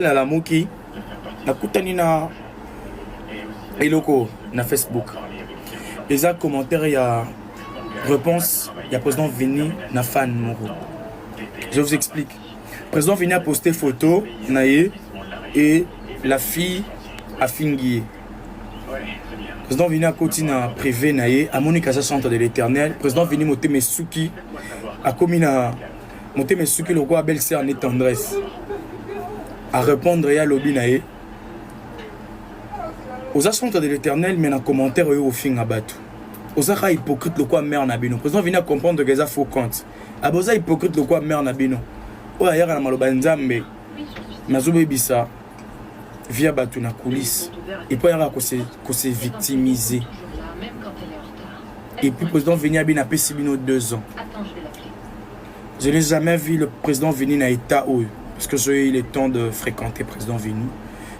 la moki nakutani na eloko na Facebook eza commentaire ya réponse ya président Vini na fan moko. Je vous explique. Président Vini a posté photo naye et la fille a fingi. Président Vini a côté na privé naye a moni kaza centre de l'Éternel. Président Vini moté mesuki a commis na moté mesuki le roi belle-sœur en tendresse. À répondre à lobby naé aux centre de l'Éternel mais en commentaire au fin à battu aux a hypocrite le quoi mère nabino président vient comprendre que ça faux compte à boza hypocrite le quoi mère nabino o ailleurs na maloba nzambe mazobe bisa via battu na coulisse et puis yara ko se victimiser et puis président venir bien après Sibino 2 ans. Je n'ai jamais vu le président venir na état où parce que j'ai eu le temps de fréquenter président Vini.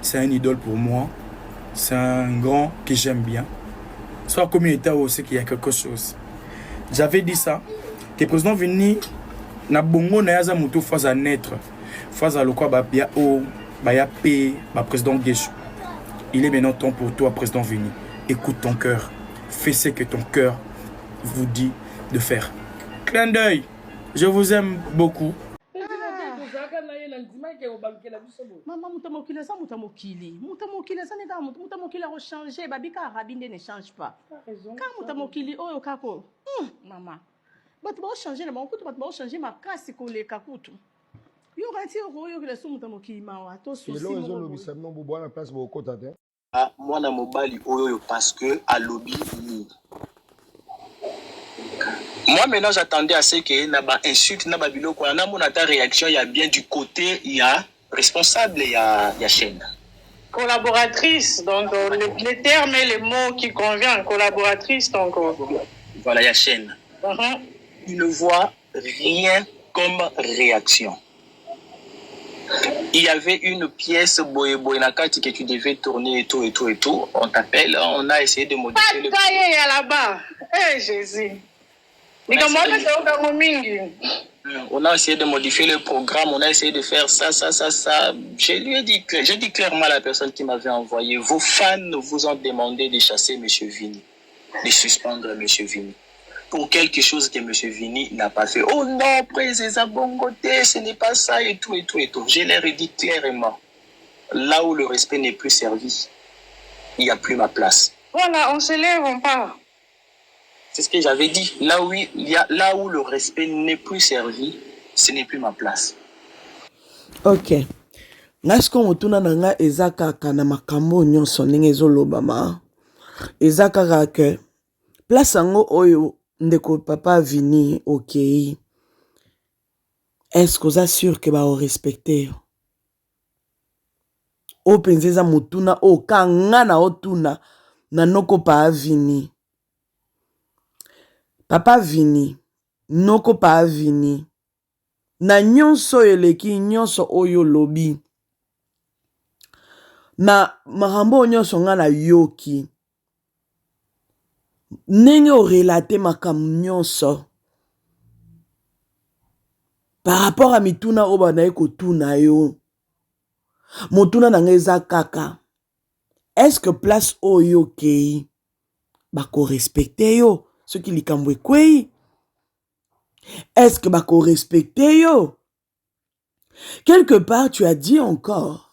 C'est un idole pour moi. C'est un grand que j'aime bien. Soit comme il était aussi qu'il y a quelque chose. J'avais dit ça. Que président Vini na bongo na yaza muto phase à naître. Phase à lokwa ba ya o ba ya p ba président Geshu. Il est maintenant temps pour toi président Vini. Écoute ton cœur. Fais ce que ton cœur vous dit de faire. Clin d'œil. Je vous aime beaucoup. Maman, mutamokile ça n'est mutamokile changer babika rabinde ne change pas. Quand mutamokile oyo kako. Maman. Batu ba changer na bankutu batu ba changer makasi ko le kakutu. Yo rati oyo ke so mutamokile mawa to so si mo. Lobby ça non bo na place bo kota te. Ah moi na mobali oyo parce que à lobby ni. Moi maintenant j'attendais à ce que na ba insulte na ba biloko na mon ta réaction il y a bien du côté il y a responsable il y a chaîne collaboratrice donc les termes et les mots qui conviennent collaboratrice donc voilà il y a chaîne. Il ne voit rien comme réaction. Il y avait une pièce Boyinakati que tu devais tourner et tout. On t'appelle, on a essayé de modifier le programme. Là-bas. Eh Jésus. On a essayé de modifier le programme, on a essayé de faire ça. Je lui ai dit, j'ai dit clairement à la personne qui m'avait envoyé, vos fans vous ont demandé de chasser M. Vini, de suspendre M. Vini. Pour quelque chose que M. Vini n'a pas fait. Oh non, président Bongoté, ce n'est pas ça et tout. Je leur ai dit clairement, là où le respect n'est plus servi, il n'y a plus ma place. Voilà, on se lève, on part. C'est ce que j'avais dit. Là où le respect n'est plus servi, ce n'est plus ma place. Ok. Ngasko mutuna nanga ezaka kana makambo nyonso ndenge ezolobama. Ezaka ke place ango oyo ndeko papa Vini ok. Est-ce que vous assure que ba o respecter? O penzeza mutuna o kanga na otuna na noko pa Vini. Papa Vini, noko pa Vini, na nyonso eleki nyonso oyo lobi, na marambo nyonso nga na yoki, nenge o relate makam nyonso, par rapport à mituna oba na eko tuna yo, motuna na ngeza kaka, est-ce que place oyo kei, bako respecte yo? Ce qui li kambwe kwei. Est-ce que bako respecte yo? Quelque part tu as dit encore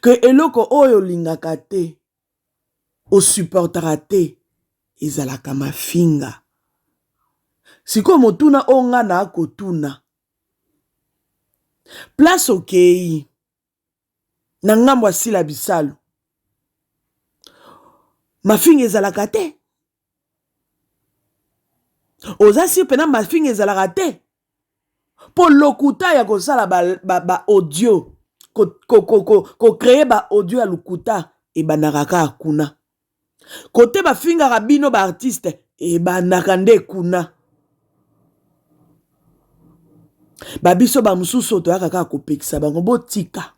que eloko oyo lingaka te o supportera te ezalaka mafinga. Siko motuna onga na akotuna. Place okei. Na ngambo asila bisalu. Mafinga ezalaka te. Ozasi pena mafinga ezalaka te. Po lokuta ya kosala ba audio ko créer ba audio ya lokuta e banakaka kuna. Kote ba finga rabino ba artiste e banakande kuna. Ba biso ba mususu to yakaka ko pekisa bango botika.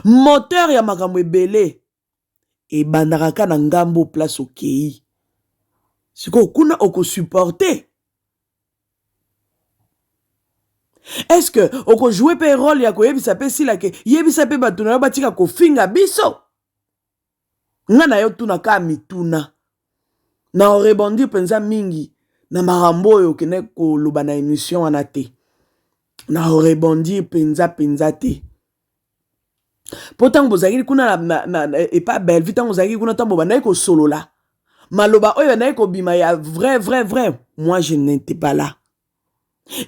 Moteur ya makambo ebele e banakaka na ngambo place okei. Siko kuna oko supporter. Est-ce que oko jouer pe rôle ya ko yebisa pe sila ke yebisa pe bato na yo batika ko finga biso? Nga na yo tuna ka mituna. Na o rebondir penza mingi na marambo oyo kene ko loba na émission wana te. Na o rebondir penza te. Pourtant bozaki kuna et pas belle vite bozaki kuna tambo banayi ko solola. Maloba oyo banayi ko bima ya vrai. Moi je n'étais pas là.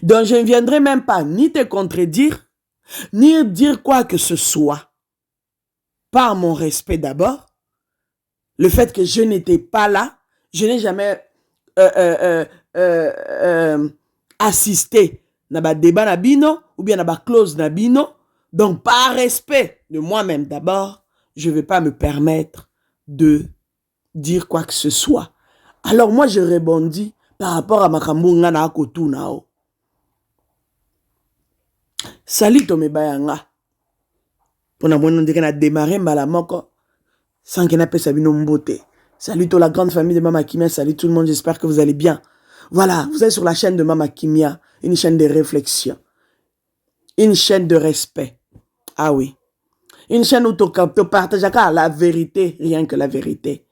Donc je ne viendrai même pas ni te contredire, ni dire quoi que ce soit. Par mon respect d'abord, le fait que je n'étais pas là, je n'ai jamais assisté na ba débat na bino ou bien na ba clause na bino. Donc par respect de moi-même d'abord, je ne vais pas me permettre de dire quoi que ce soit. Alors moi je rebondis par rapport à makambo ngana akotu nao. Salut Tomé Bayanga. Pour na mona ndeke na démarrer mbala moko sans que na pesa bino mbote. Salut toute la grande famille de Mama Kimia, salut tout le monde, j'espère que vous allez bien. Voilà, vous êtes sur la chaîne de Mama Kimia, une chaîne de réflexion. Une chaîne de respect. Ah oui. Une chaîne où tu partages la vérité, rien que la vérité.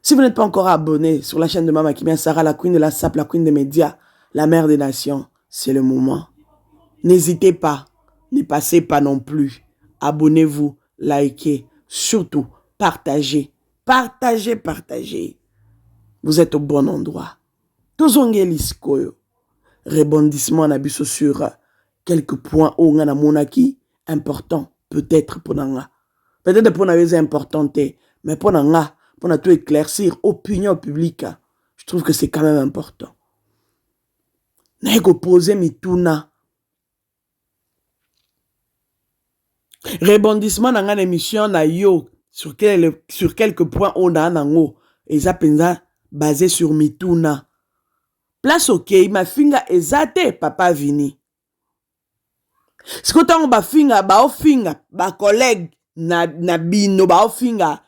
Si vous n'êtes pas encore abonné sur la chaîne de Mama Kimia, Sarah, la queen de la SAP, la queen des médias, la mère des nations, c'est le moment. N'hésitez pas, ne passez pas non plus. Abonnez-vous, likez, surtout partagez. Partagez. Vous êtes au bon endroit. Tozongelis koyo. Rebondissement na biso sur quelques points où on a monaki important peut-être pour nanga. Peut-être pour nanga c'est important mais pour nanga pour tout éclaircir opinion publique. Je trouve que c'est quand même important. N'ayeko poser mituna. Rebondissement dans une émission na yo sur quelques points on a nango et ça penza basé sur mituna. Place ok ma finga ezate papa Vini. Ce que tant ba finga ba ofinga ba collègue na bino ba ofinga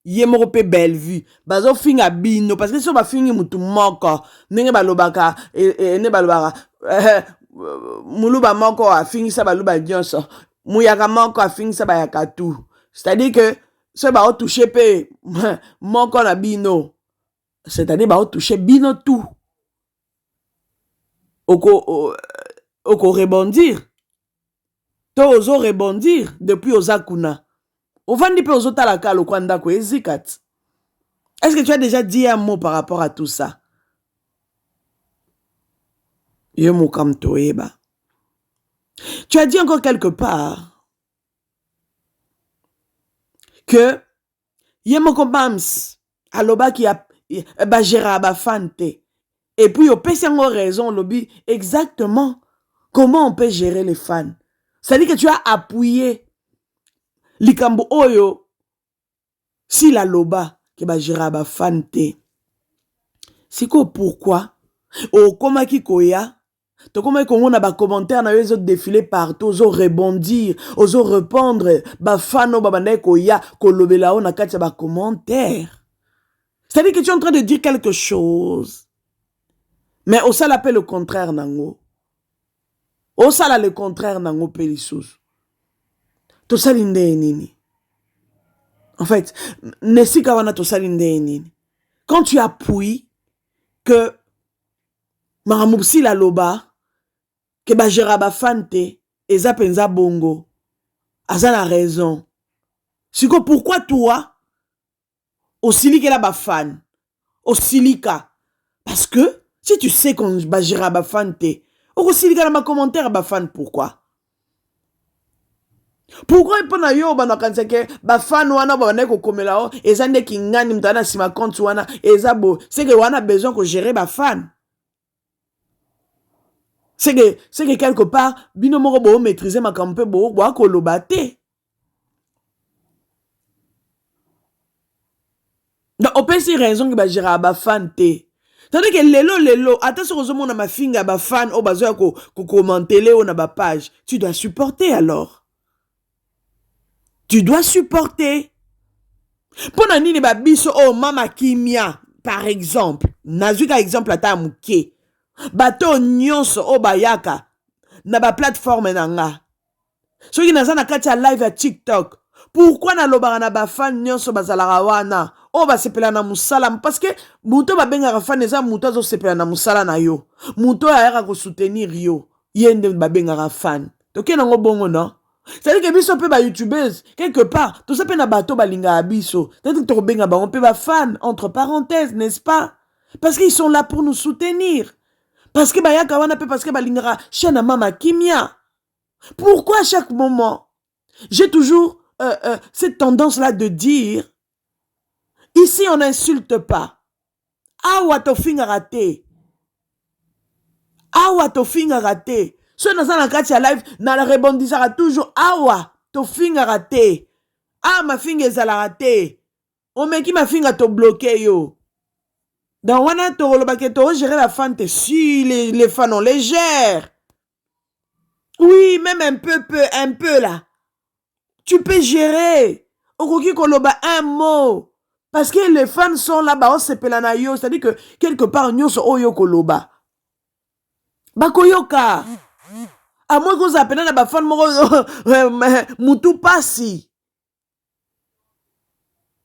yemoko pe belle vue ba ofinga bino parce que so ba fingi mutu moko ndenge ba lobaka ne ba lobaka muluba moko afingi sa ba luba nyonso. Mouyaka moko afingisa ba yakatu. C'est-à-dire que ce ba toucher pe moko na bino. C'est-à-dire ba toucher bino tout. Oko rebondir. To ozo rebondir depuis ozakuna. Ovandi pe ozo talaka lo kwanda ko ezikat. Est-ce que tu as déjà dit un mot par rapport à tout ça? Yo mokam toeba. Tu as dit encore quelque part que Yemoko Bams aloba qui a géré ba fante et puis au peut avoir raison lobby exactement comment on peut gérer les fans. C'est-à-dire que tu as appuyé likambo oyo si la loba qui ba géré ba fante. C'est quoi pourquoi o koma ki koya to comment on a ba commentaire na les autres défiler partout ozo rebondir ozo répondre ba fano ba bandeko ya kolobela on a katia ba commentaire. C'est-à-dire que tu es en train de dire quelque chose mais au ça l'appelle le contraire nango. Au ça le contraire nango pelisous. To salinde nini. En fait, nesika wana to salinde nini. Quand tu appuies que Maramupsi la loba que ba gera ba fante eza penza bongo aza la raison. Siko pourquoi toi osilika la ba fan osilika parce que si tu sais qu'on ba gera ba fante osilika la ma commentaire ba fan pourquoi ipo na yo ba nakanza ke ba fan wana ba neko komela o eza ndeki ngani mtana sima compte wana eza bo c'est que wana besoin ko gérer ba fan. C'est que quelque part, bino moko bo maîtriser ma campagne bo ko lobate. Donc on peut si raison que ba gera ba fan te. Tandis que lelo attention aux hommes na ma finga ba fan o bazo ko commenter le na ba page. Tu dois supporter alors. Tu dois supporter. Pona nini ba biso o Mama Kimia par exemple. Nazuka exemple ata muke. Bato nyonso o bayaka na ba plateforme nanga. Soki naza na kati ya live ya TikTok. Pourquoi na lobaka na ba fan nyonso bazalaka wana? O ba sepela na musala parce que muto ba benga fan eza muto zo sepela na musala na yo. Muto ayaka ko soutenir yo. Yende ba benga fan. Toke nango bongo non? C'est-à-dire que biso pe ba youtubeuse quelque part, tout ça pe na bato balinga abiso. C'est-à-dire que to benga ba on pe ba fan entre parenthèses, n'est-ce pas? Parce qu'ils sont là pour nous soutenir. Parce que bayaka wana pe parce que balinga chaîne Mama Kimia. Pourquoi à chaque moment j'ai toujours cette tendance-là de dire ici on n'insulte pas. Awa to finga raté. Awa to finga raté. Ce dans la carte live na la rebondissera toujours awa to finga raté. Ah ma finga ezala raté. On met qui ma finga to bloqué yo. Dans wana to rolobake to gérer la fante si les fans ont légère. Oui, même un peu là. Tu peux gérer. Okoki koloba un mot. Parce que les fans sont là-bas, on s'appelle na yo. C'est-à-dire que quelque part, nous sommes oyo koloba. Bakoyoka. À moins que vous appelez na fan mutu pasi.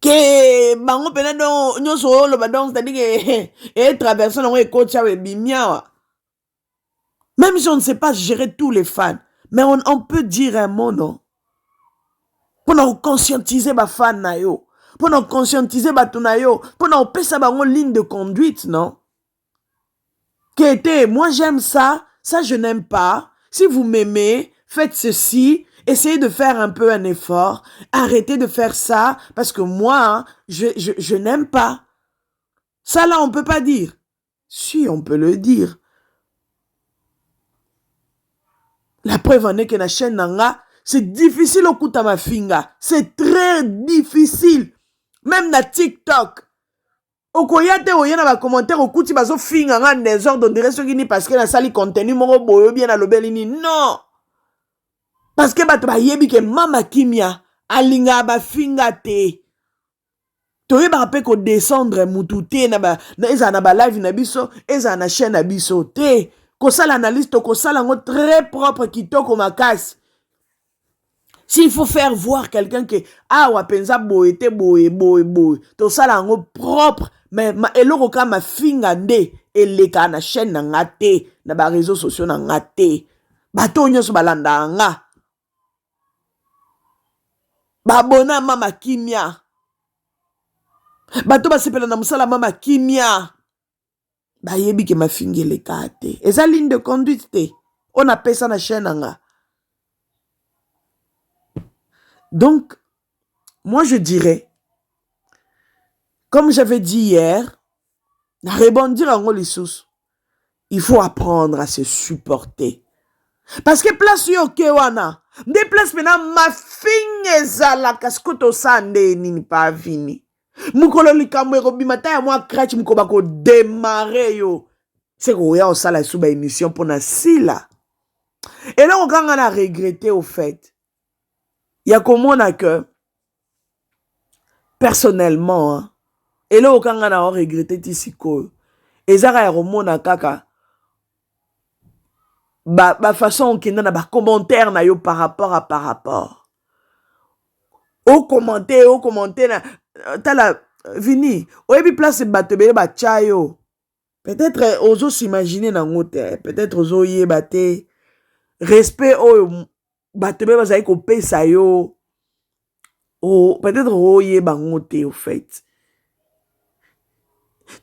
Que bango pena don nous sommes loba donc c'est-à-dire que et traverser non et coach avec bimia. Même si on ne sait pas gérer tous les fans, mais on peut dire un mot, non? Pour nous conscientiser les fans na yo, pour nous conscientiser les fans na yo, pour nous passer une ligne de conduite, non? Moi j'aime ça, ça je n'aime pas. Si vous m'aimez, faites ceci, essayez de faire un peu un effort, arrêtez de faire ça, parce que moi, je n'aime pas. Ça là, on peut pas dire. Si, on peut le dire. La preuve en est que la chaîne nanga, c'est difficile au coup de ma finga. C'est très difficile. Même na TikTok. Okoyate oyena ba commentaire au coup de bazo finga nga désordre de reste ni parce que la sali contenu moko boyo bien na lobelini. Non. Parce que bato ba yebi ke Mama Kimia alinga ba finga te. Toye ba pe ko descendre mututé na ba na eza na ba live na biso, eza na chaîne na biso te. Kosala analyse to kosala ngo très propre kitoko makasi. S'il faut faire voir quelqu'un que ah wapenza boete boe to sala ngo propre mais eloko ka ma finga nde eleka na chaîne na ngate na ba réseaux sociaux na ngate bato nyonso balanda nga babona Mama Kimia bato basepela na musala Mama Kimia ba yebi ke ma finga eleka te eza ligne de conduite te on appelle ça na chaîne nga. Donc, moi je dirais, comme j'avais dit hier, rebondir en lissus, il faut apprendre à se supporter. Parce que place yo kewana, des places maintenant ma fille ezala kaskoto sande nini pa vini. Mukolo likamwe robimata ya moi crèche mukoba ko démarrer yo. C'est ko ya osala sous ba émission pour na sila. Et là on a regretté au fait. Il y a comme on a que personnellement hein, et là aucun a regretté ici quoi et ça a remona kaka ba façon qui n'a pas commentaire na yo par rapport au commenter na tala vini au ebi place batebele ba chayo peut-être ozo s'imaginer na ngote peut-être ozo yebate respect au batebele bazai ko pesa yo. Oh, peut-être Royer Bangote au fait.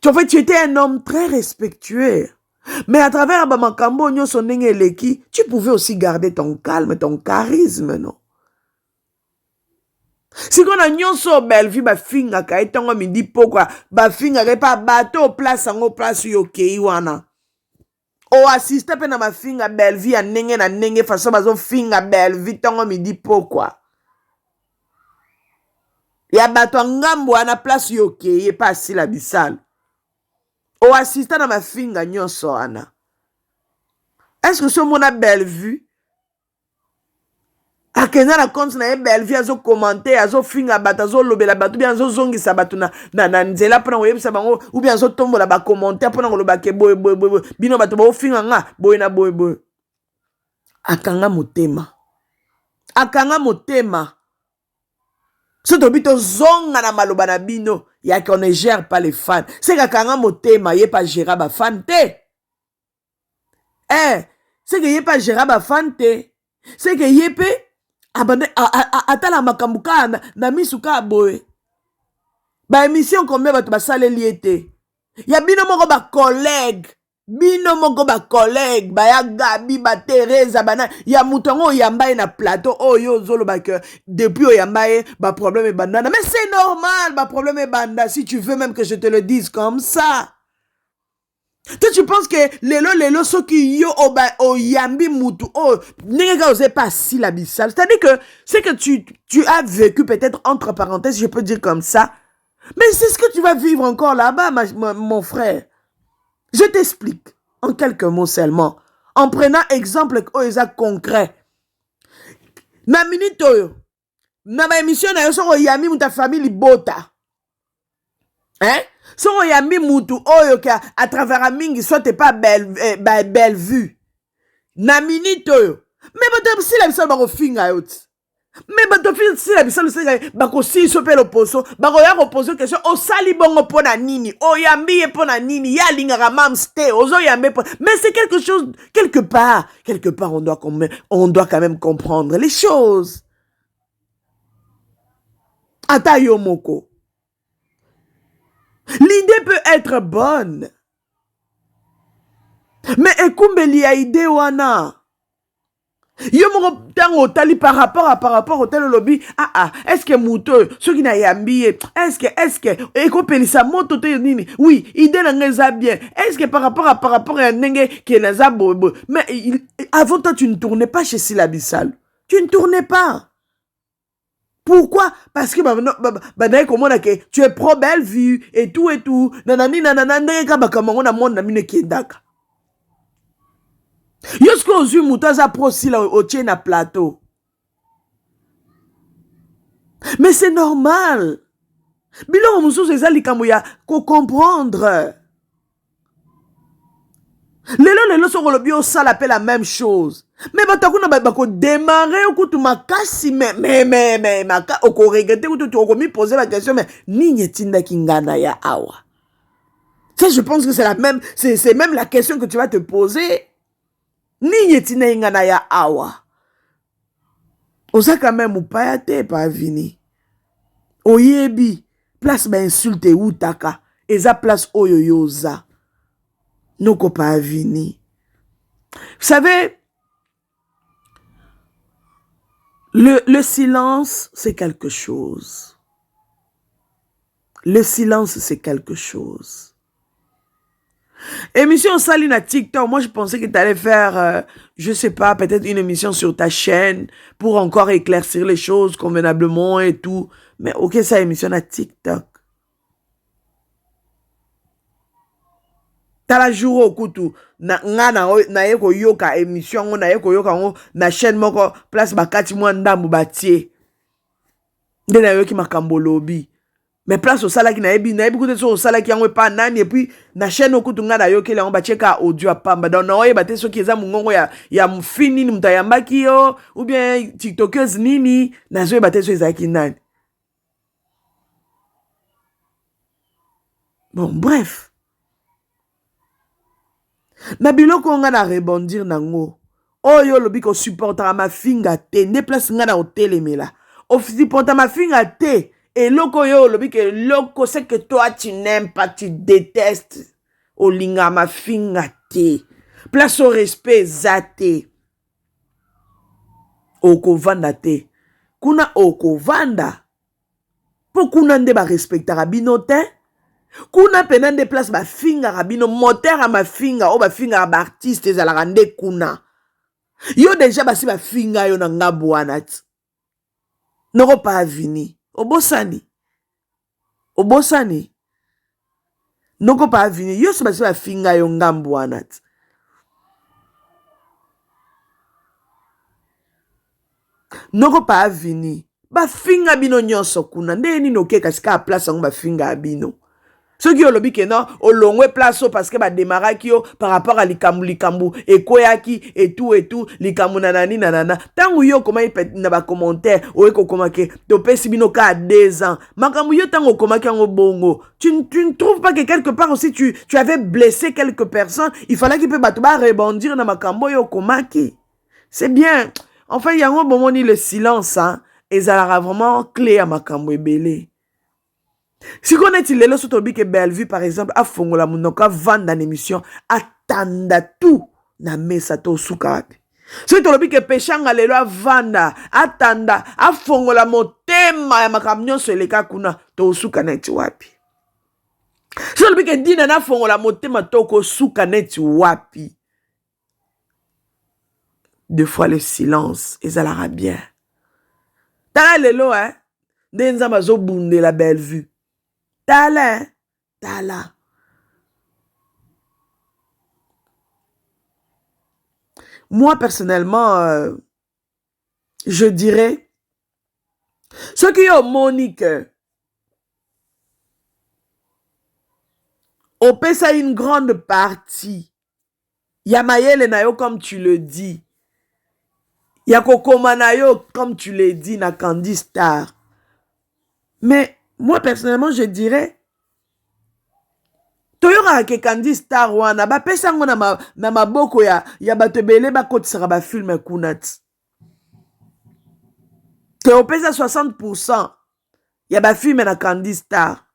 En fait, tu étais un homme très respectueux. Mais à travers Abamakambo, tu pouvais aussi garder ton calme, ton charisme, non? Si on a nyonso belle vie, ba finga ka etongo midi pourquoi ba finga pas bateau place en place yoke wana. O assiste pe na ma finga belle vie na nenge façon bazo finga belle vie tongo midi pourquoi? Ya bato ngambo ana place yoke ye pas si la bisal. O assistant na ma finga nyonso ana. Est-ce que ce mon a belle vue? Akena la compte na belle vue azo commenter azo finga bato azo lobela bato bien azo zongi sa bato na nzela pona oyebisa bango ou bien azo tombola ba commentaire pona ngoloba ke boy bino bato ba finga nga boy na boy. akanga motema. Akanga motema. Ce tobito zonga na maloba na bino. Ya qu'on ne gère pas les fans. C'est akanga motema. Yé pas gérer ba fan te. C'est que yé pas gérer ba fan te. C'est que yé pe. Abandé. Atala makambuka na misuka boy. Ba émission combien bato basale liete. Ya bino moko ba collègue. Bino moko ba collègue. Ba ya Gabi, ba Teresa, bana. Ya moutongo yambaye na plateau. Oh yo zolo ba que. Depuis yambaye, ba problème est bandana. Mais c'est normal, ba problème est banda. Si tu veux même que je te le dise comme ça. Toi tu penses que lelo so qui yo o yambi moutou. Oh, n'enga osé pas si la bissale. C'est-à-dire que c'est que tu as vécu peut-être entre parenthèses, je peux dire comme ça. Mais c'est ce que tu vas vivre encore là-bas, mon frère. Je t'explique en quelques mots seulement. En prenant exemple concret. Na minute oyo. Na ba émission na yo so yami muta famille bota. Hein? So yami mutu oyo ka à travers a mingi soit pas belle vue. Na minute oyo. Mais bato si la bisala ba finga yot. Mais bato si la bisala c'est ba ko si so pe l'opposo, ba ko ya reposer question o sali bongo pona nini, o yambi e pona nini, ya lingara mamste, ozo yambe pona. Mais c'est quelque chose quelque part on doit quand même comprendre les choses. Ata yo moko. L'idée peut être bonne. Mais ekumbeli ya idée wana. Yo moko tango tali par rapport au tel lobby. Est-ce que mouto ceux qui n'a yambi est-ce que ekopeli sa moto te nini? Oui, idée na ngeza bien. Est-ce que par rapport à nenge qui na za bobo. Mais avant toi tu ne tournais pas chez Silabissal. Tu ne tournais pas. Pourquoi? Parce que tu es pro belle vue et tout. Nanani neka bakamango na monde na mine kiendaka. Yosko ozu mutaza pro sila otie na plateau. Mais c'est normal. Bilo mususu ezali kamuya ko comprendre. Lelo so lobi o sala pe la même chose. Mais batakuna bako démarrer okutu makasi mais maka oko regretter okutu tu okomi poser la question mais nini tinda kingana ya awa. Ça je pense que c'est même la question que tu vas te poser. Nini tinda kingana ya awa. Oza quand même upaya te pa vini. Oyebi place ba insulte utaka eza place oyo yoza. Noko pa vini. Vous savez, le silence, c'est quelque chose. Le silence, c'est quelque chose. Émission Saline TikTok, moi je pensais que tu allais faire, je sais pas, peut-être une émission sur ta chaîne pour encore éclaircir les choses convenablement et tout. Mais ok, ça émission à TikTok. Tala jour au kutu na yeko yoka émission na yeko yoka na chaîne moko place bakati mwa ndambu batie nde na yoki makambo lobi mais place au sala ki na yebi kutu so au sala ki yango pa nani et puis na chaîne okutu nga na yoki lango bacheka audio pamba donc na oye bate so ki eza mungongo ya mfini ni mutayambaki yo ou bien tiktokeuse nini na zo bate so ezaki nani. Bon bref. Na biloko nga na rebondir nango. Oyo lobi ko supportera ma finga te. Ne place nga na hotelemela. O supportera ma finga te. Et loko yo lobi que loko c'est que toi tu n'aimes pas, tu détestes. O linga ma finga te. Place au respect zate. Oko vanda te. Kuna oko vanda. Po kuna nde ba respectera bino te. Kuna penande place ba finga rabino moteur a ma finga o ba finga ba artiste za la rande kuna. Yo déjà basi ba finga yo na ngabu wanat. Noko pa vini. Obosani. Noko pa vini. Yo so basi ba finga yo ngambu wanat. Noko pa vini. Ba finga bino nyonso kuna. Nde ni noke kasika place ngo ba finga bino. Ceux qui ont le bic non, au long place parce que démarrer qui par rapport à likambu et koyaki et tout likambu nanani nanana. Tant yo comment il peut na ba commentaire ou eko comment que to pesi bino ka 2 ans. Makambu yo tant comment que en bongo. Tu ne trouves pas que quelque part aussi tu avais blessé quelques personnes, il fallait qu'il peut ba rebondir na makambo yo komaki. C'est bien. Enfin il y a un bon moment le silence hein et ça a vraiment clé à makambo ebele. Si on est le sur que Bellevue par exemple a fongola munoka vendre dans émission attenda tout na mesa to sukati. Si to lobi que pechanga lelo a vanda attenda a fongola motema ya makamnyo so eleka kuna to suka net wapi. Si lobi que dina na fongola motema to ko suka net wapi. Deux fois le silence et ça la bien. Tala lelo hein denza mazo bunde la Bellevue. Tala. Moi, personnellement, je dirais, ceux qui ont Monique, on paie ça une grande partie. Yamayele nayo, comme tu le dis. Yakokoma nayo, comme tu le dis, na Candy Star. Mais, moi, personnellement, je dirais, toyora ke Candy Star wana, ba pesa ngo na maboko ya batebele ba kotisaka ba film kunat. Te opesa 60% ya ba film na Candy Star.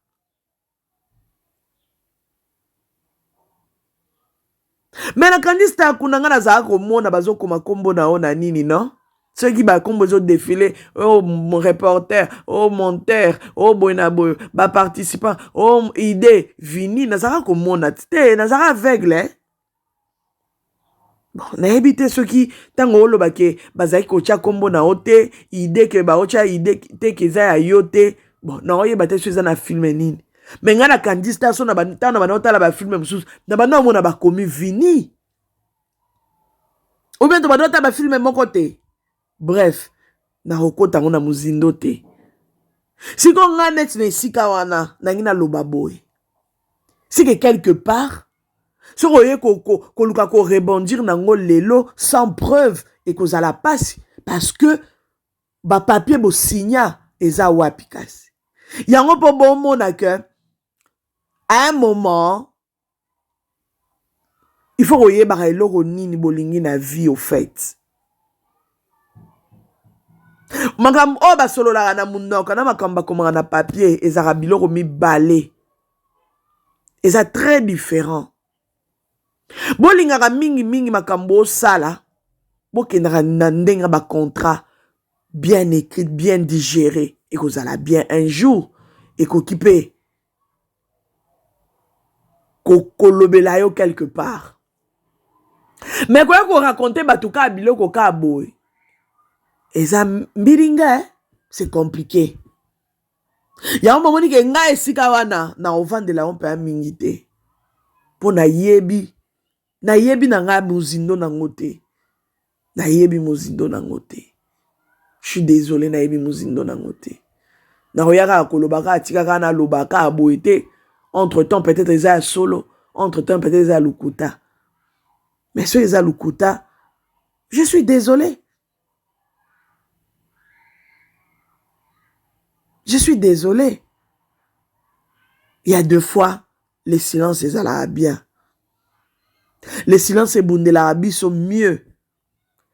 Mais na Candy Star kuna nga nazaka komona bazokoma kombo na ona nini, non? Ceux qui ont besoin de défiler, oh mon reporter, oh monteur, oh boinaboy, bah participant, oh idée, vini, nazara comme mon atité, nazara aveugle. Bon, n'a évité ceux qui, tant que le baké, bazai kocha kombo na ote, idée que ba ocha idée te keza yote, bon, na oye bate ceux na filmer nini. Mais nga na Candy Star so na ba na ba ba filmer msous, na ba na mona ba komi vini. Ou bien to ba nota ba filmer mon côté. Bref, na hokota ngona muzindo te. Si kon nga net ne sika wana, na ngina loba boy. Si que quelque part, si oye ko luka ko rebondir na ngo lelo sans preuve et ko za la passe parce que ba papier bo signa eza wapi kasi. Yango po bon mona que à un moment il faut oye ba eloko nini bolingi na vie au fait. Makam o ba solo la na munoko na makamba komanga na papier ezaka biloko mi balé. Eza très différent. Bolingaka mingi makambo sala. Bokendaka na ndenga ba contrat bien écrit, bien digéré et que ça la bien un jour et qu'occupé kolobela yo quelque part. Mais quoi qu'on raconte batuka biloko ka boy. Et ça, mbiringa, c'est compliqué. Ya un moment que nga esika wana na ovande la on peut mingite. Po na yebi na nga muzindo na ngote. Na yebi muzindo na ngote. Je suis désolé na yebi muzindo na ngote. Na oyaka kolobaka atika kana lobaka aboete. Entre temps peut-être eza solo, entre temps peut-être eza lukuta. Mais ce eza lukuta, je suis désolé. Je suis désolé. Il y a 2 fois, les silences est à la bien. Les silences et bundelabi sont mieux.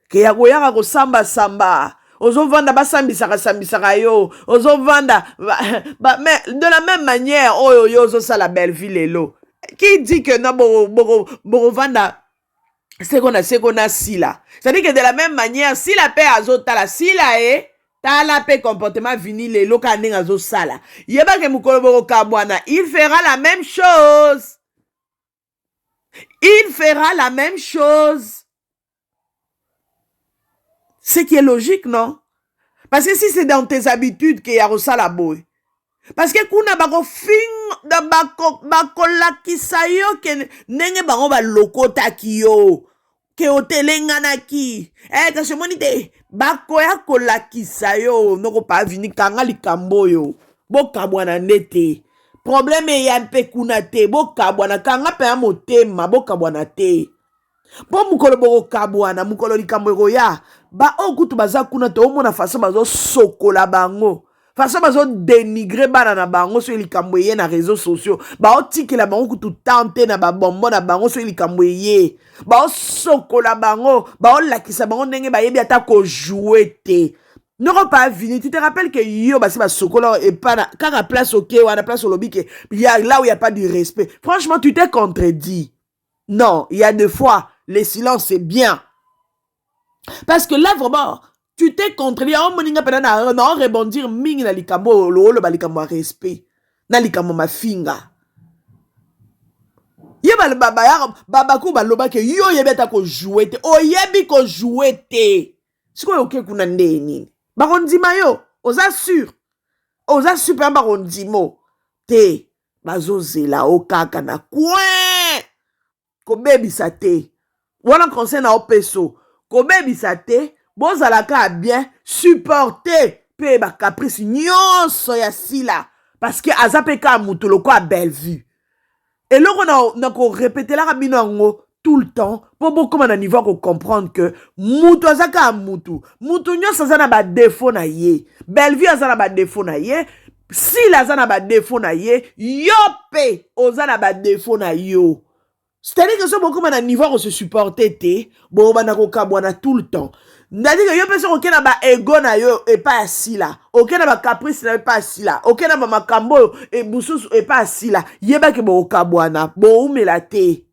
Que ya goyaka ko samba. Ozo vanda ba sambisaka yo. Ozo vanda mais de la même manière, oh yo zo ça la belle ville elo. Qui dit que na bo vanda c'est qu'on a si là. C'est-à-dire que de la même manière, si la paix azota la si là est tala pe comportement vini le loka ndinga zo sala. Yeba ke mukolo boko kabwana, il fera la même chose. Il fera la même chose. Ce qui est logique, non? Parce que si c'est dans tes habitudes que ya rosala boy. Parce que kuna bako fin da bako lakisa yo ke nenge bango ba lokota ki yo. Ke otelenga na ki. Ka semonite bako ya kolakisa yo noko pa vini kanga likambo yo. Boka bwana nete. problème ya mpe kuna te bokabwana kanga mpe ya motema bokabwana te po mukolo bokabwana mukolo likambo ekoya ba okutu baza kuna te omona façon bazosokola bango façon bazodénigre bana na bango soki likambo eye na réseaux sociaux baotikela bango kutu tante na babombo na bango soki likambo eye baosokola bango baolakisa bango ndenge bayebi ata kojoue te. N'aura pas vini. Tu te rappelles que yo basi ba sokola et pas quand à place ok ou à la place au lobby que il y a là où il y a pas de respect. Franchement, tu t'es contredit. Non, il y a des fois le silence c'est bien. Parce que là vraiment tu t'es contredit. On moninga pena na rebondir mingi na likambo lo ba likambo respect. Na likambo ma finga. Ye ba baba ku ba loba ke yo yebeta ko jouer te. O yebi ko jouer te. Siko yoke kuna ndeni. Barondima yo, oza sûr pe barondimo te bazozela okaka na kwen kobebisa te wana conseil na opeso kobebisa te bozalaka bien supporter pe ba caprice nyonso ya sila parce que aza pe ka mutu loko a belle vue eloko na ko répéter la bino ngo tout le temps pour beaucoup de niveau pour comprendre que mutu azaka mutu nyonso azana ba défaut na ye Bellevue azana ba défaut na ye si azana ba défaut na ye yo pe ozana ba défaut na yo c'est-à-dire que so beaucoup de niveau pour se supporter te bo bana ko kabwana tout le temps c'est-à-dire que yo pe so ko na ba ego na yo et pas assis là ok na ba caprice na pas assis là ok na ba makambo et bususu et pas assis là yeba ke bo kabwana bo umela te.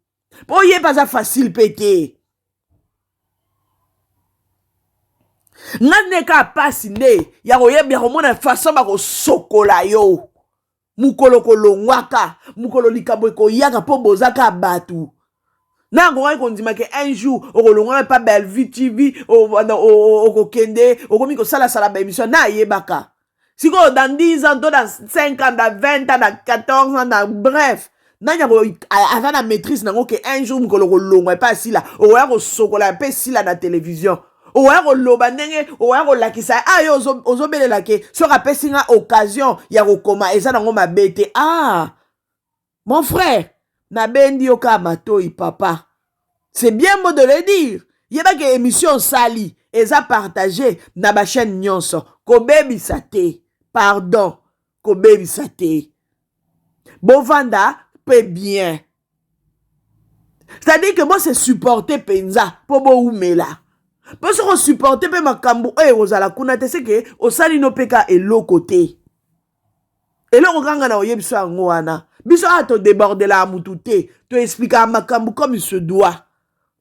Po yé pas facile pété. Nane ka pasi ne ya koye bien komona façon ba ko sokola yo. Mukolo kolongwaka, mukolo likabo ko yaka po bozaka batu. Na ngwa ko ndima ke un jour o kolongwa pas Bellevue TV o kende o komi ko sala ba émission na yebaka. Siko dans 10 ans, dans 5 ans, dans 20 ans, dans 14 ans, dans bref. Nanya ko avant la maîtrise nango que un jour mukolo kolongwa pas si la o ya ko sokola pe si la na télévision o ya ko loba ndenge o ya ko lakisa ayo ozobelela ke so rappelle singa occasion ya ko koma eza nango mabete mon frère na bendi yoka matoi papa c'est bien beau de le dire yeba ke émission sali eza partagé na ba chaîne nyonso ko bebi sate pardon ko bebi sate bovanda peut bien. C'est-à-dire que moi c'est supporter penza pour bo oumela. Parce que supporter pe makambo ozala kuna te c'est que osali no peka elo côté. Elo kanga na oyebisa ngo wana. Biso to déborder la mutu te, to expliquer makambo comme il se doit.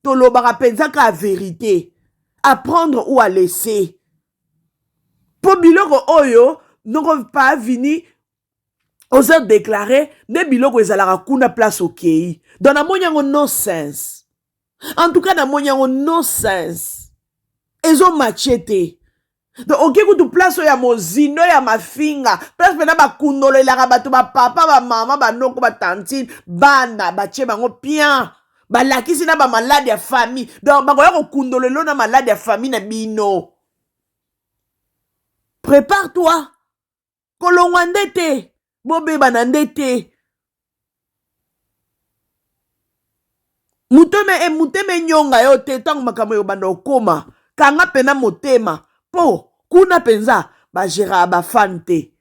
To lobara penza ka vérité. À prendre ou à laisser. Pour biloko oyo, non pas vini osa déclaré ne biloko ezalaka kuna place okei. Dans la monyango no sense. En tout cas na monyango no sense. Ezo machete. Donc oke kutu place ya mozindo ya mafinga. Place pena ba kundolo ilaka bato ba papa ba mama ba noko ba tantine bana ba che bango bien. Ba lakisi na ba malade ya famille. Donc ba ko kundolo lo na malade ya famille na bino. Prépare-toi. Kolongwa ndete. Bobe banandete. Muteme nyonga yo te tangu makambo yo banda okoma. Kanga pena motema. Po, kuna penza, ba gera ba fante.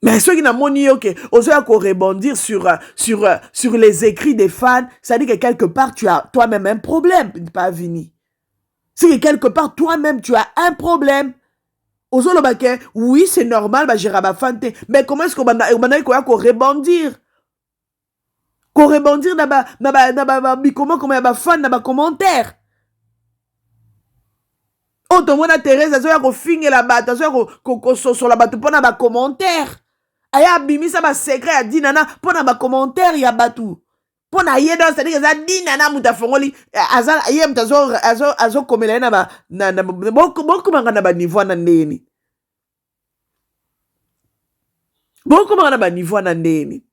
Mais ceux qui n'ont pas dit que oser rebondir sur les écrits des fans, ça dit que quelque part tu as toi-même un problème, pas Vini. C'est que quelque part toi-même tu as un problème. Oui, c'est normal, bah, j'ai rabafante. Mais comment est-ce qu'on va rebondir? Qu'on rebondir comment ba fan na ba commentaire. Oh, ton mona Thérèse, ça soit qu'on finge la batte, ça soit qu'on sur la batte pour na ba commentaire. Aya bimi ça ba secret a dit nana pour na ba commentaire ya batu. Pour na yedo c'est-à-dire que ça dit nana muta fongoli azal ayem azo komela na ba na beaucoup manga ba niveau na ndeni. Beaucoup manga ba niveau na ndeni.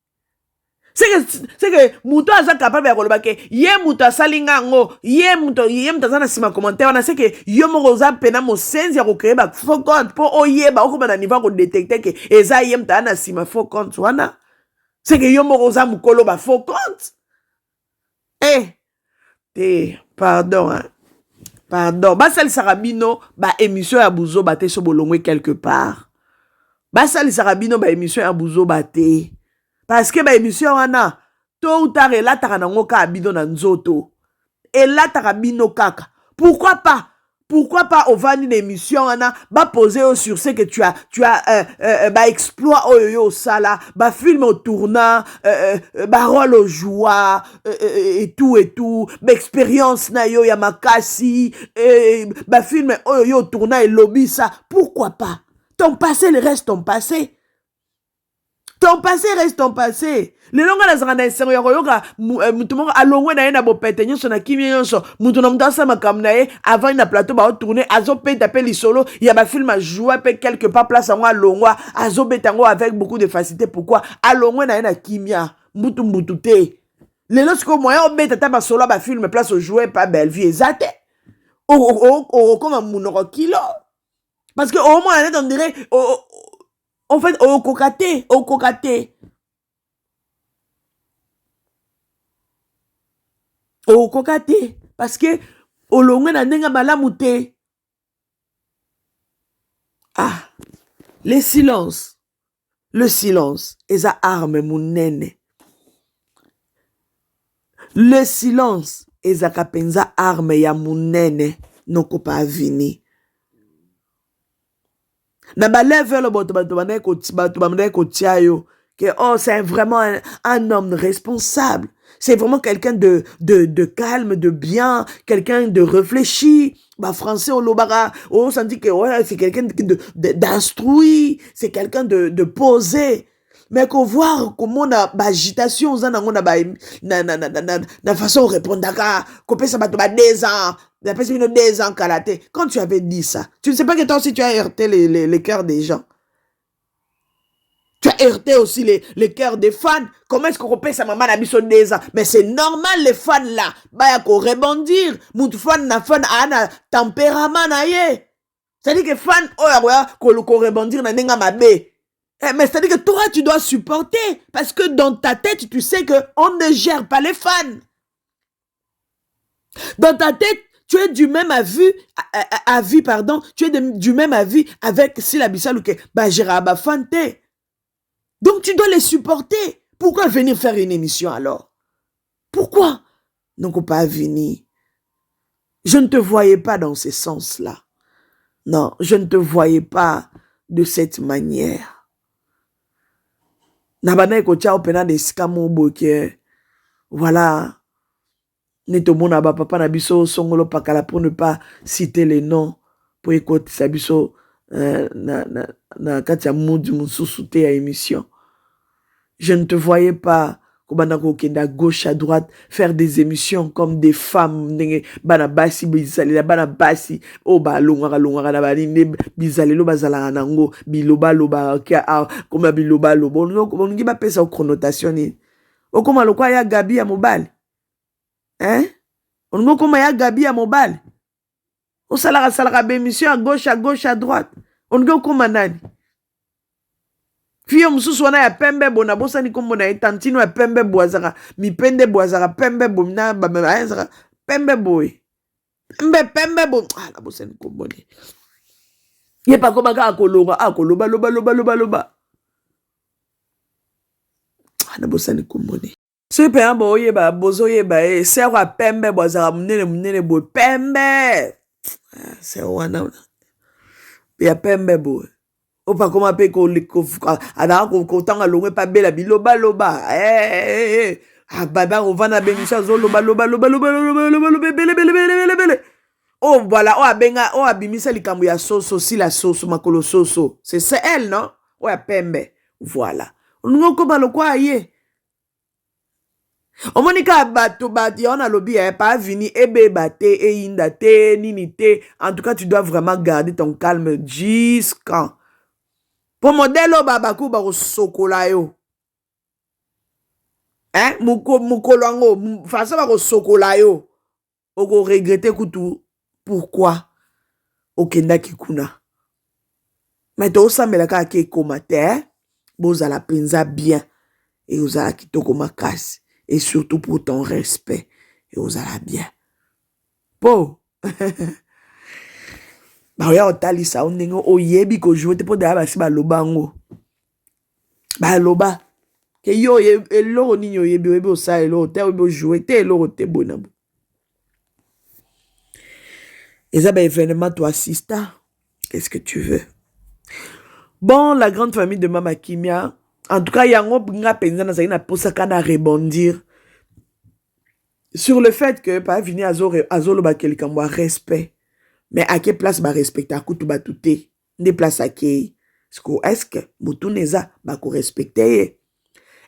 C'est que muto aza capable ya koloba ke ye muto asalinga ngo ye muto aza na sima commentaire wana c'est que yo moko oza pena mosenzi ya kokréer ba faux compte po oyeba okoma na niveau ya kodetecte ke eza ye muto aza na sima faux compte wana c'est que yo moko oza mokolo ba faux compte pardon hein. Pardon basalisaka bino ba émission ya buzo bate so bolongwe quelque part basalisaka bino ba émission ya buzo bate parce que ba émission wana tôt ou tard elataka nango kaka bino na nzoto elataka bino kaka pourquoi pas ovandi na émission wana ba poser sur ce que tu as ba exploit oyo sala ba film au tournant ba rôle au joie et tout ba expérience na yo ya makasi ba film oyo tournant et lobby ça pourquoi pas ton passé le reste ton passé. Ton passé reste ton passé. Le longa la zanga na esengo ya koyoka mutu moko alongwe na ye na bopete nyonso na kimi nyonso mutu na mutu asala makambo na ye avant na plateau ba tourner azopeta pe lisolo ya ba film a jouer pe quelque part place yango alongwa azobeta yango avec beaucoup de facilité pourquoi alongwe na ye na kimia mbutu te lelo siko moyen obeta ta ba solo ba film place au jouer pas belle vie ezate comme munoko kilo parce que au moins on dirait en fait, au cocaté. Parce que, au long na nenga malamute. Le silence, eza arme munene. Le silence, eza kapenza arme ya munene, noko pa vini. Na ba level que oh c'est vraiment un homme responsable, c'est vraiment quelqu'un de calme, de bien, quelqu'un de réfléchi. Bah français on l'obara, on dit que ouais, c'est quelqu'un d'instruit, c'est quelqu'un de posé. Mais qu'on voit comment on a agitation, on a na façon de répondre d'accord, qu'on ça va 2 ans. Quand tu avais dit ça, tu ne sais pas que toi aussi tu as heurté les cœurs des gens. Tu as heurté aussi les cœurs des fans. Comment est-ce qu'on peut sa maman à 2 ans? Mais c'est normal les fans là. Bah qu'on rebondir. Mon fan a un tempérament na ye. C'est-à-dire que fan qu'on rebondir na nenga mabe. Mais c'est-à-dire que toi tu dois supporter parce que dans ta tête tu sais que on ne gère pas les fans. Dans ta tête tu es du même avis, tu es du même avis avec Sila Bissalouke, Bajiraba Fante. Donc tu dois les supporter. Pourquoi venir faire une émission alors? Pourquoi? Donc pas venir. Je ne te voyais pas dans ce sens-là. Non, je ne te voyais pas de cette manière. Nabana ko tia opena de skamo boke. Voilà. Netomona ba papa na biso songolo pakala pour ne pas citer les noms pour écouter sa biso na katia moudi mususu te ya émission. Je ne te voyais pas kobanda ko kenda gauche à droite faire des émissions comme des femmes bana basi bizali la bana basi o ba longara na balinde bizali lo bazala nango biloba loba comme biloba lobo ngi ba pesa connotation ni o koma lokwa ya Gabi ya mobile. Hein? On nous comme ya Gabi à mobile. On salara bémission à gauche, à droite. On nous comme nani. Fille mususu wana ya pembe bona bosa ni kombo na tantino ya pembe boazara mi pende boazara pembe bomna ba pembe boy. Pembe bo la bosa ni kombo ni. Ye pa koma ka akoloba loba. Na bosa ni kombo ni. Ce père boye ba bozo ye ba c'est quoi pembe boza munene boy pembe c'est wana ya pembe boy o pa koma pe ko ana ko tanga longwe pa bela biloba baba on va na benisha zo loba bele oh voilà o abenga o abimisa likambo ya soso si la soso makolo soso c'est elle non o ya pembe voilà on ko ba lokwa ye. Omonika bato bati on a lobby pas vini ebe bate e inda te nini te. En tout cas tu dois vraiment garder ton calme jusqu'à pour modèle babaku ba sokola yo hein mukolo yango façon bakosokola yo okoregrete kutu pourquoi okendaki kuna mais tosambela kaka ke ekoma te bozala mpenza bien et ozala kitoko makasi et surtout pour ton respect et ozala bien po baoya kotalisa o ndenge oyebi kojoue te mpo daya basi baloba yango baloba ke yo eloko nini oyebi osala eloko te oyebi ojoue te eloko te bona bo eza baévénement toassista qu'est-ce que tu veux bon la grande famille de Mama Kimia en tout cas yango nga penza nazali na posaka na rebondir sur le fait que pa vini azoloba ke likambo ya respect mais à quelle place ba respecter akutu batu te nde place akei est-ce que mutu neza bako respecter ye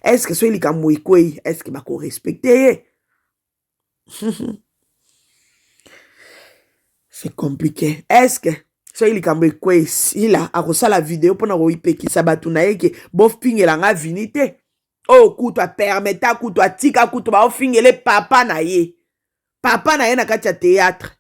est-ce que so likambo ikwei est-ce que bako respecter ye c'est compliqué est-ce que so likambo ikwei sila akosala video pona koipekisa batu na ye ke bofingela nga vini te oh kutu apermeta kutu atika kutu baofingele papa na ye na kati ya théâtre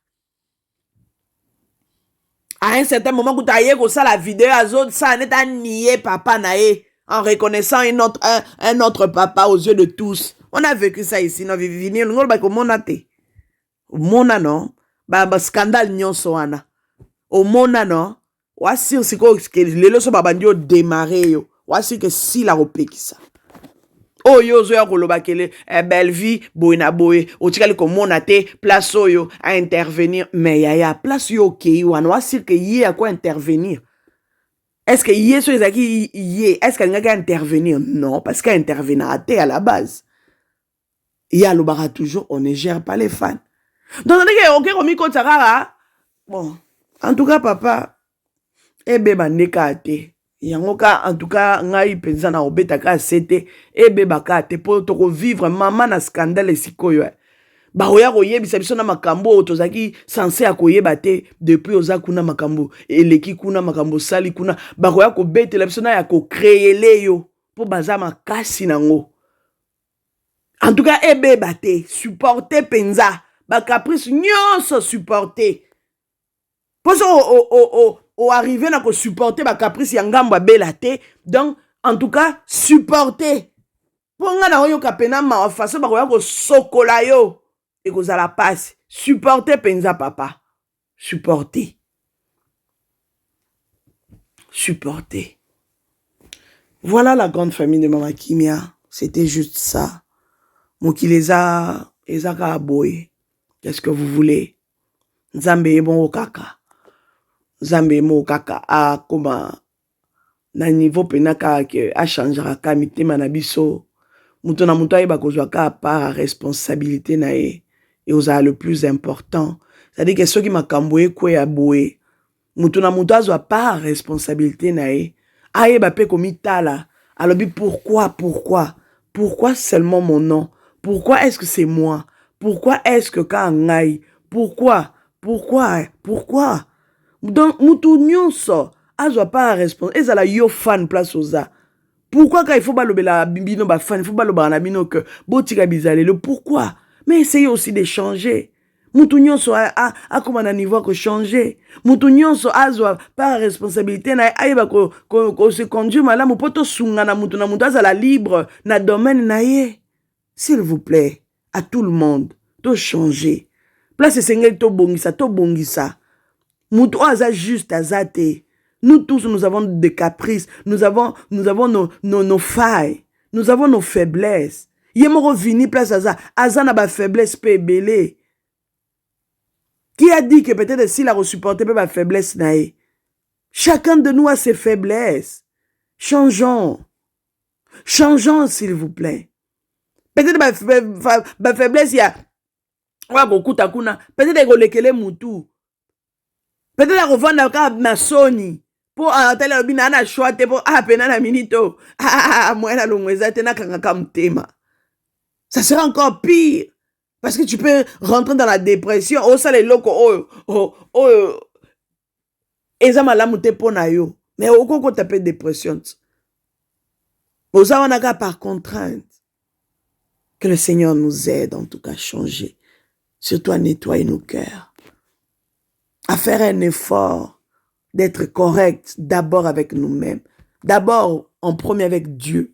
à un certain moment kutu aye kosala video azosala neti anie papa na ye en reconnaissant un autre papa aux yeux de tous. On a vécu ça ici no vivini ngolo ba komona te mona non ba scandale nyonso wana o mona non wasi siko lelo so babandi o démarrer yo wasi que si la opekisa oyo ozoya koloba kele belle vie boyna boye otikali komona te place oyo à intervenir mais yaya place yo okei wana wasi que ye à quoi intervenir. Est-ce que yé so ezaki yé est-ce qu'elle n'a intervenir non parce qu'elle intervenir à la base y a l'obara toujours on ne gère pas les fans donc on dit OK komi ko tsara bon en tout cas papa ebe bandeka te yango ka en tout cas ngai penza na obeta ka sete ebe bakate po to vivre maman na scandale sikoyo ba oya koyebisa biso na makambo tozaki censé akoyeba te depuis oza kuna makambo eleki kuna makambo sali kuna ba koya ko betela biso na ya ko créer leyo po baza makasi nango en tout cas ebe bate supporter penza ba caprice nyonso supporter po so o arriver na ko supporter ba caprice ya ngambo bela te donc en tout cas supporter po nga na oyo kapena ma façon ba koya ko sokola yo et que ça la passe. Supporter penza papa. Supporter. Supporter. Voilà la grande famille de Mama Kimia. C'était juste ça. Mokileza ezaka aboye. Qu'est-ce que vous voulez? Nzambe bon okaka. Nzambe mo okaka a comment na niveau penaka ke a changera ka mitema na biso. Muto na muto ayeba kozwa ka part responsabilité na ye. Et osa le plus important. C'est-à-dire que ceux qui m'a camboué kwe a boué. Moutouna moutazo a pas responsabilité nae. Aye bape komitala. Alors pourquoi seulement mon nom? Pourquoi est-ce que c'est moi? Pourquoi est-ce que quand ngaï? Pourquoi? Donc moutou nyonso azo pas responsable. Et ça la yo fan place osa. Pourquoi quand il faut balober la bino ba fan, il faut balober na bino que botika bizale le pourquoi? Mais essayez aussi de changer. Moutounion so a comme un niveau que changer. Moutounion so azwa par responsabilité na aiba ko se conduire malamu poto sunga na mutuna mutaza la libre na domaine na ye. S'il vous plaît, à tout le monde, to changer. Place sengel to bongisa. Moutou aza juste azate. Nous tous nous avons des caprices, nous avons nos failles, nous avons nos faiblesses. Yemoro vini place aza na ba faiblesse pe belé. Qui a dit que peut-être s'il a supporté ba faiblesse nae? Chacun de nous a ses faiblesses. Changeons s'il vous plaît. Peut-être ba faiblesse ya wa kokuta kuna, peut-être ko lekele mutu. Peut-être ko vanda ka masoni. Po atala bina na choite po pena na minito. Moi na longweza te na kanga kamtema. Ça sera encore pire. Parce que tu peux rentrer dans la dépression. Oh, ça les locaux. Eza malamu te pona yo. Mais au koko tape dépression. Oh, ça on a par contrainte. Que le Seigneur nous aide en tout cas à changer. Surtout à nettoyer nos cœurs. À faire un effort d'être correct d'abord avec nous-mêmes. D'abord, en premier avec Dieu.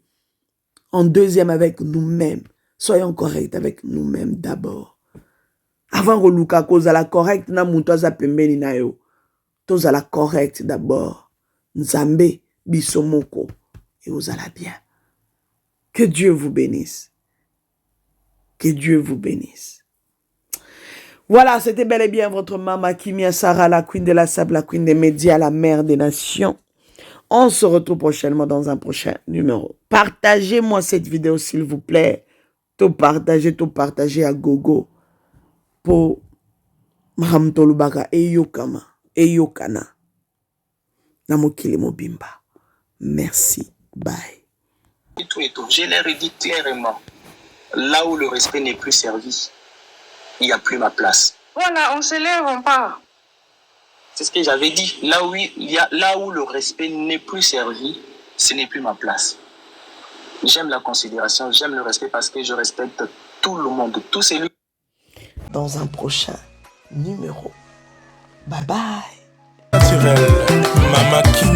En deuxième avec nous-mêmes. Soyons corrects avec nous-mêmes d'abord. Avant que Luka kozala correct na muntu aza pembeni na yo. Tozala correct d'abord. Nzambe bisomoko et ozala bien. Que Dieu vous bénisse. Que Dieu vous bénisse. Voilà, c'était bel et bien votre maman Kimia Sarah, la queen de la sable, la queen des médias, la mère des nations. On se retrouve prochainement dans un prochain numéro. Partagez-moi cette vidéo s'il vous plaît. Tout partager à gogo. Pour Mahamtolubaka Eyokama, Eyokana. Namokile Mobimba. Merci. Bye. Et tout. Je leur ai dit clairement, là où le respect n'est plus servi, il n'y a plus ma place. Voilà, on se lève, on part. C'est ce que j'avais dit. Là où le respect n'est plus servi, ce n'est plus ma place. J'aime la considération, j'aime le respect parce que je respecte tout le monde, tous celui. Dans un prochain numéro. Bye bye. Naturel, Mama Kim.